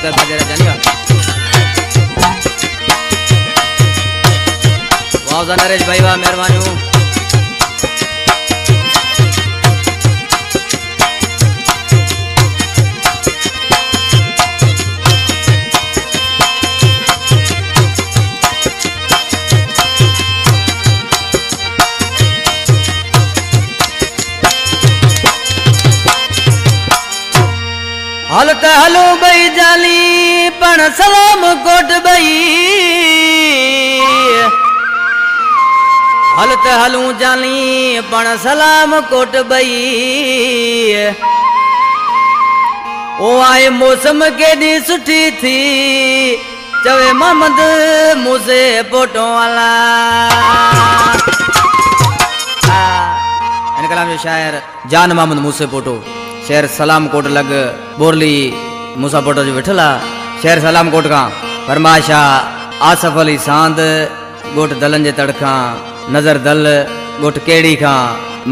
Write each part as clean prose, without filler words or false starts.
मुक्ता बाजे राजानी वाह नरेश भाई वाह मेहरबानी हलत हलो बई जाली पण सलाम कोट बई हलत हलू जाली पण सलाम कोट बई ओ आए मौसम केडी सुठी थी चवे मोहम्मद मुझे पोटो वाला इन कलाम जो शायर जान मोहम्मद मुझे पोटो शेर सलाम कोट लग बोरली मूसा पोटो जो विठला शेर सलाम कोट का फरमाशा आसफ अली सांद गोट दलन जे तड़खा नजर दल गोट केड़ी का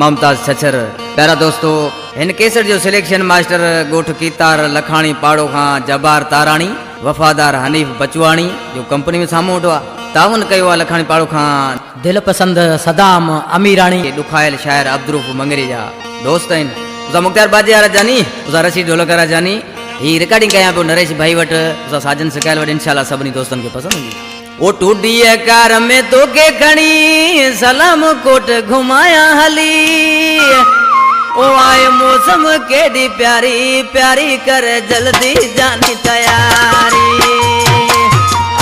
ममताज छछर प्यारा दोस्तों इन केसर जो सिलेक्शन मास्टर गोट कीतार लखाणी पाड़ो खां जबार ताराणी वफादार हनीफ बचवाणी जो कंपनी में सामू उठवा तावन कयो लखाणी पाड़ो खां दिल पसंद सदाम अमीराणी दुखायल शायर अब्दुरूफ मंगरी जा दोस्त इन उसा मुख्तार बाजे राजानी उसा रशीद ढोलक राजानी ही रिकॉर्डिंग कया पे नरेश भाई वट उसा साजन सिकायल वट इंशाल्लाह सभनी दोस्तन के पसंद होगी ओ टूटी कार में तो के खणी सलाम कोट घुमाया हली ओ आए मौसम केडी प्यारी प्यारी कर जल्दी जानी तैयारी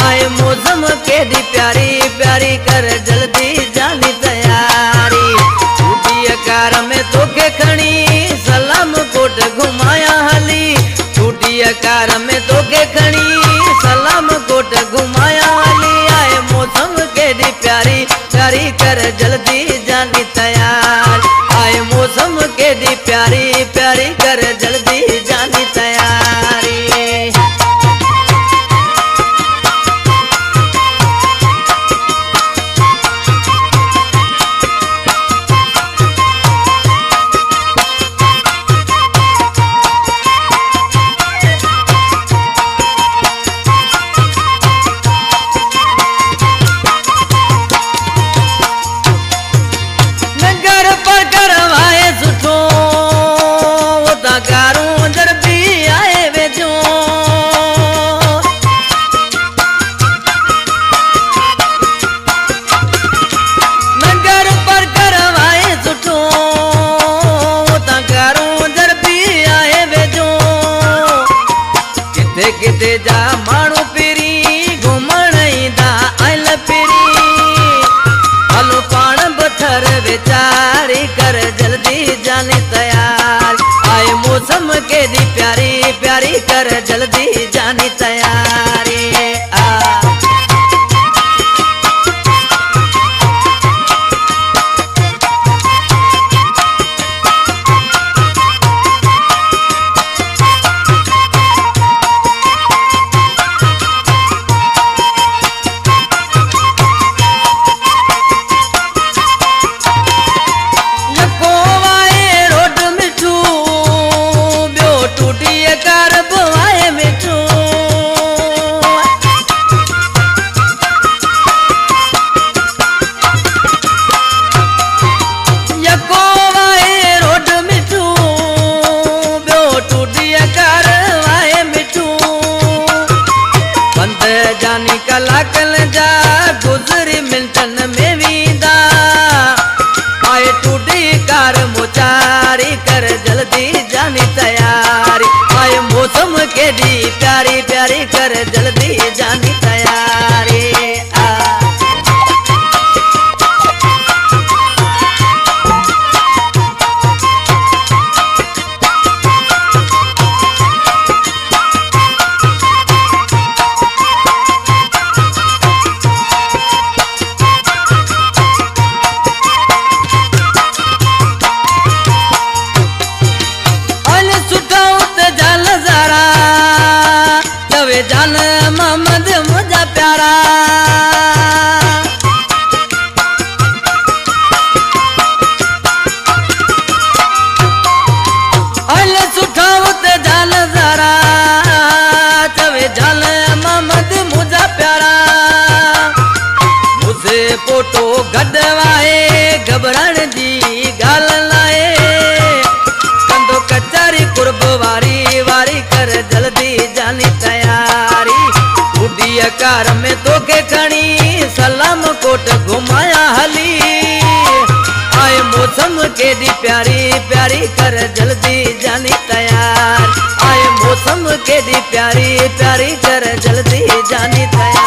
आए मौसम केडी प्यारी प्यारी कर जल्दी जानी तैयारी टूटी कार में तो के खणी सलाम कोट घुमाया हली टूटी कार में तो के खणी सलाम कोट घुमाया हली आए मौसम केडी प्यारी प्यारी कर जल्दी जानी तैयार आए मौसम केडी प्यारी प्यारी कर जल्दी जानी तैयारी किते जा माणू पिरी घुमण ईंदा आयल पिरी हलो पाण बथर विचारी कर जल्दी जाने तैयार आए मौसम केडी प्यारी प्यारी कर जल्दी जानी तैयारी कलाकल जा गुजरी मिल्टन में वींदा आए टूटी कार मुचारी कर जल्दी जानी तैयारी आए मौसम केडी प्यारी प्यारी कर जल्दी जानी तैयारी जान मोहम्मद मुझा प्यारा पोटो गडवाए घबराण जी गाल लाए कंदो कचारी कुर्ब वारी वारी कर जल्दी जानी तैयारी बुढ़ी कार में तोखे खणी सलाम कोट घुमाया हली आए मौसम केडी प्यारी प्यारी कर जल्दी जानी तैयार आए मौसम केडी प्यारी प्यारी कर जल्दी जानी तैयार।